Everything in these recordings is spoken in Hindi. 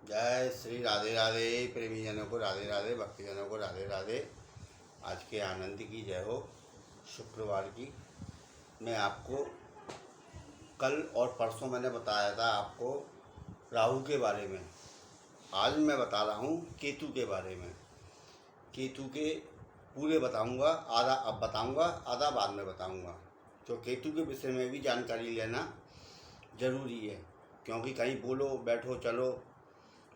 जय श्री राधे राधे। प्रेमी जनों को राधे राधे, भक्तजनों को राधे राधे। आज के आनंद की जय हो। शुक्रवार की मैं आपको कल और परसों मैंने बताया था आपको राहु के बारे में। आज मैं बता रहा हूँ केतु के बारे में। केतु के पूरे बताऊँगा, आधा अब बताऊँगा, आधा बाद में बताऊँगा। तो केतु के विषय में भी जानकारी लेना ज़रूरी है, क्योंकि कहीं बोलो बैठो चलो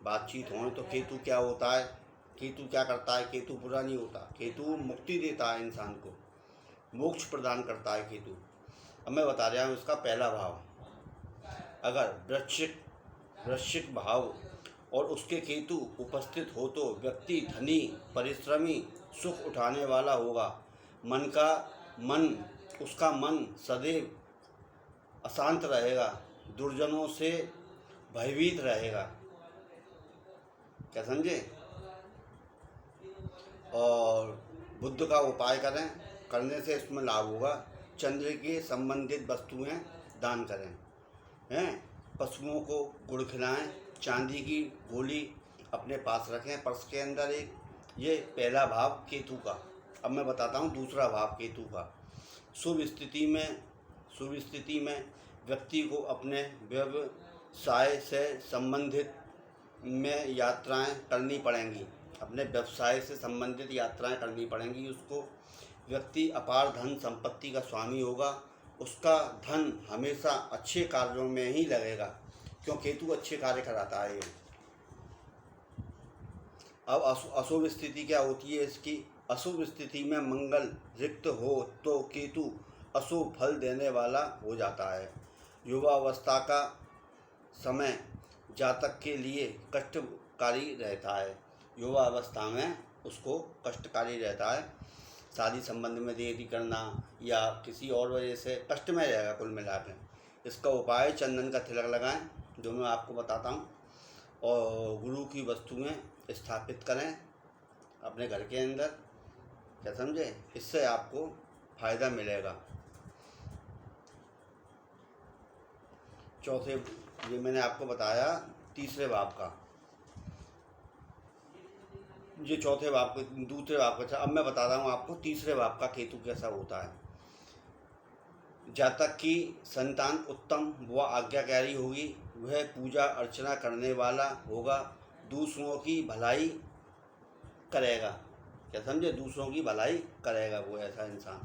बातचीत हो तो केतु क्या होता है, केतु क्या करता है। केतु बुरा नहीं होता, केतु मुक्ति देता है, इंसान को मोक्ष प्रदान करता है केतु। अब मैं बता रहा हूँ इसका पहला भाव। अगर वृश्चिक भाव और उसके केतु उपस्थित हो तो व्यक्ति धनी, परिश्रमी, सुख उठाने वाला होगा। उसका मन सदैव अशांत रहेगा, दुर्जनों से भयभीत रहेगा। क्या समझे? और बुद्ध का उपाय करने से इसमें लाभ होगा। चंद्र के संबंधित वस्तुएं दान करें, हैं, पशुओं को गुड़ खिलाएं, चांदी की गोली अपने पास रखें पर्स के अंदर एक। ये पहला भाव केतु का। अब मैं बताता हूँ दूसरा भाव केतु का। शुभ स्थिति में व्यक्ति को अपने व्यवसाय से संबंधित में यात्राएं करनी पड़ेंगी। अपने व्यवसाय से संबंधित यात्राएं करनी पड़ेंगी उसको। व्यक्ति अपार धन संपत्ति का स्वामी होगा। उसका धन हमेशा अच्छे कार्यों में ही लगेगा, क्यों केतु अच्छे कार्य कराता है। अब अशुभ स्थिति क्या होती है इसकी? अशुभ स्थिति में मंगल रिक्त हो तो केतु अशुभ फल देने वाला हो जाता है। युवावस्था का समय जातक के लिए कष्टकारी रहता है। युवा अवस्था में उसको कष्टकारी रहता है। शादी संबंध में देरी करना या किसी और वजह से कष्ट में रहेगा कुल मिला के। इसका उपाय चंदन का तिलक लगाएं, जो मैं आपको बताता हूँ, और गुरु की वस्तुएं स्थापित करें अपने घर के अंदर। क्या समझे? इससे आपको फायदा मिलेगा। चौथे, ये मैंने आपको बताया तीसरे भाव का, ये चौथे भाव का, दूसरे भाव का। अब मैं बता रहा हूँ आपको तीसरे भाव का केतु कैसा होता है। जातक की संतान उत्तम व आज्ञाकारी होगी। वह पूजा अर्चना करने वाला होगा, दूसरों की भलाई करेगा। क्या समझे? दूसरों की भलाई करेगा वो ऐसा इंसान।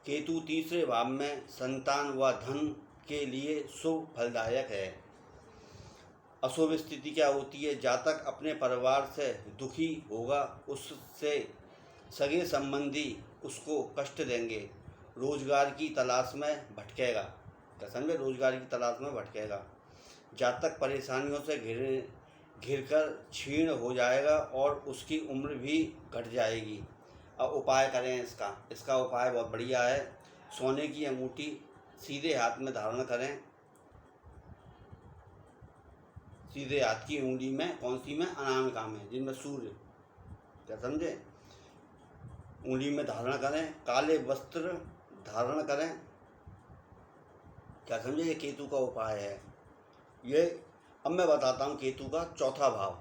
केतु तीसरे भाव में संतान व धन के लिए शुभ फलदायक है। अशुभ स्थिति क्या होती है? जातक अपने परिवार से दुखी होगा, उससे सगे संबंधी उसको कष्ट देंगे। रोजगार की तलाश में भटकेगा। क्या समझे? रोजगार की तलाश में भटकेगा। जातक परेशानियों से घिरकर क्षीण हो जाएगा और उसकी उम्र भी घट जाएगी। अब उपाय करें इसका उपाय बहुत बढ़िया है। सोने की अंगूठी सीधे हाथ में धारण करें। सीधे हाथ की उंगली में, कौन सी में? अनामिका में, जिनमें सूर्य। क्या समझे? उंगली में धारण करें। काले वस्त्र धारण करें। क्या समझे? ये केतु का उपाय है ये। अब मैं बताता हूँ केतु का चौथा भाव।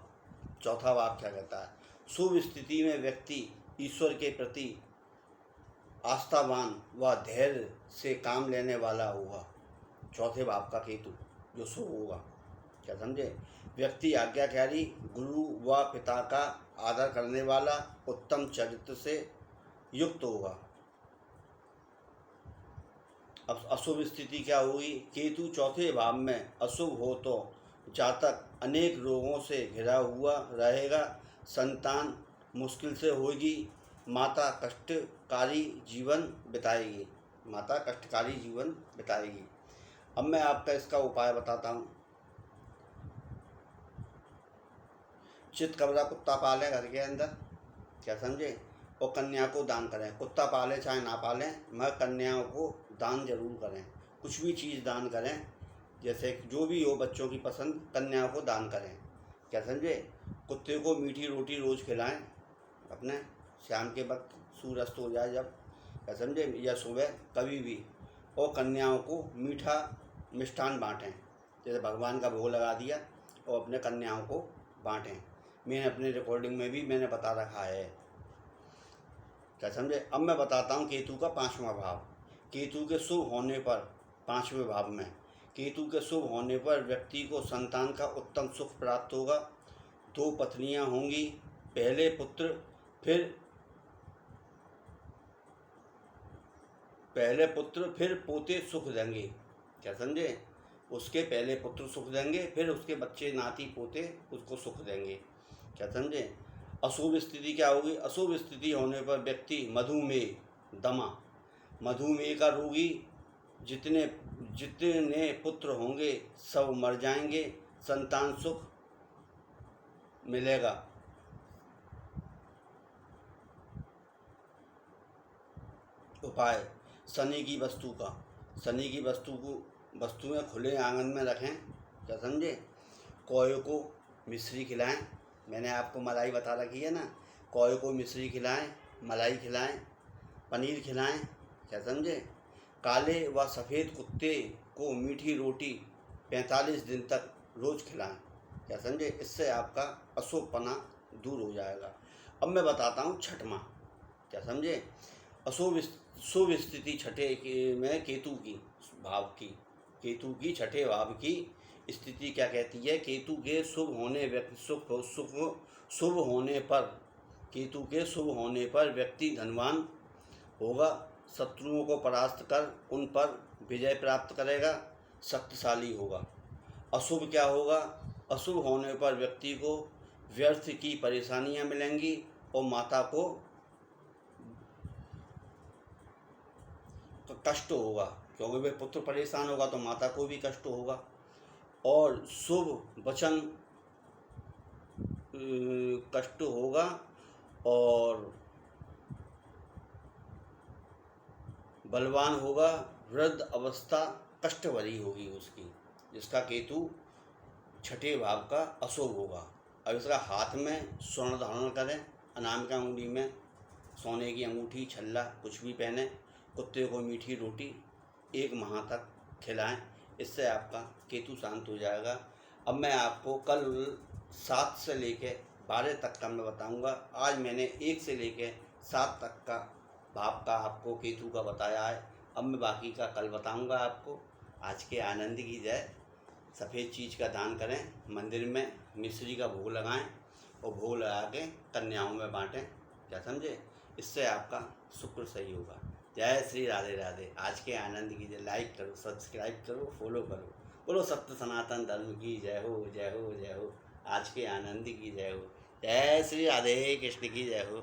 चौथा भाव क्या कहता है? शुभ स्थिति में व्यक्ति ईश्वर के प्रति आस्थावान व धैर्य से काम लेने वाला होगा। चौथे भाव का केतु जो शुभ होगा। क्या समझे? व्यक्ति आज्ञाकारी, गुरु व पिता का आदर करने वाला, उत्तम चरित्र से युक्त होगा। अब अशुभ स्थिति क्या होगी? केतु चौथे भाव में अशुभ हो तो जातक अनेक रोगों से घिरा हुआ रहेगा। संतान मुश्किल से होगी। माता कष्टकारी जीवन बिताएगी। अब मैं आपका इसका उपाय बताता हूँ। चितकबरा कुत्ता पालें घर के अंदर। क्या समझे? और कन्या को दान करें। कुत्ता पालें चाहे ना पालें, मगर कन्याओं को दान जरूर करें। कुछ भी चीज़ दान करें, जैसे जो भी हो बच्चों की पसंद, कन्याओं को दान करें। क्या समझे? कुत्ते को मीठी रोटी रोज़ खिलाएं अपने, शाम के वक्त सूर्यास्त हो जाए जब। क्या समझे? या सुबह कभी भी। और कन्याओं को मीठा मिष्ठान बाँटें, जैसे भगवान का भोग लगा दिया और अपने कन्याओं को बांटें। मैंने अपने रिकॉर्डिंग में भी मैंने बता रखा है, क्या समझे। अब मैं बताता हूँ केतु का 5वां भाव। केतु के शुभ होने पर 5वें भाव में केतु के शुभ होने पर व्यक्ति को संतान का उत्तम सुख प्राप्त होगा। 2 पत्नियां होंगी, पहले पुत्र फिर पोते सुख देंगे, क्या समझे। उसके पहले पुत्र सुख देंगे, फिर उसके बच्चे नाती पोते उसको सुख देंगे, क्या समझे। अशुभ स्थिति क्या होगी। अशुभ स्थिति होने पर व्यक्ति मधुमेह, दमा, मधुमेह का रोगी, जितने जितने पुत्र होंगे सब मर जाएंगे, संतान सुख मिलेगा। उपाय, शनि की वस्तुएं खुले आंगन में रखें, क्या समझे। कौए को मिश्री खिलाएं, मैंने आपको मलाई बता रखी है ना। कौए को मिश्री खिलाएं, मलाई खिलाएं, पनीर खिलाएं, क्या समझे। काले व सफ़ेद कुत्ते को मीठी रोटी 45 दिन तक रोज़ खिलाएं, क्या समझे। इससे आपका अशुभपना दूर हो जाएगा। अब मैं बताता हूँ छठवां, क्या समझे। शुभ स्थिति छठे में केतु की छठे भाव की स्थिति क्या कहती है। केतु के शुभ होने पर व्यक्ति धनवान होगा, शत्रुओं को परास्त कर उन पर विजय प्राप्त करेगा, शक्तिशाली होगा। अशुभ क्या होगा। अशुभ होने पर व्यक्ति को व्यर्थ की परेशानियां मिलेंगी और माता को कष्ट होगा, क्योंकि वे पुत्र परेशान होगा तो माता को भी कष्ट होगा। और शुभ वचन कष्ट होगा और बलवान होगा। वृद्ध अवस्था कष्ट भरी होगी उसकी, जिसका केतु छठे भाव का अशुभ होगा। अब इसका हाथ में स्वर्ण धारण करें, अनामिका अंगुली में सोने की अंगूठी, छल्ला कुछ भी पहने, कुत्ते को मीठी रोटी 1 माह तक खिलाएं, इससे आपका केतु शांत हो जाएगा। अब मैं आपको कल 7 से लेके 12 तक का मैं बताऊंगा। आज मैंने 1 से लेके 7 तक का भाव का आपको केतु का बताया है। अब मैं बाकी का कल बताऊंगा आपको। आज के आनंद की जय। सफ़ेद चीज़ का दान करें, मंदिर में मिश्री का भोग लगाएं और भोग लगा के कन्याओं में बांटें, क्या समझे। इससे आपका शुक्र सही होगा। जय श्री राधे राधे। आज के आनंद की जय। लाइक करो, सब्सक्राइब करो, फॉलो करो। बोलो सत्य सनातन धर्म की जय हो, जय हो, जय हो। आज के आनंद की जय हो। जय श्री राधे कृष्ण की जय हो।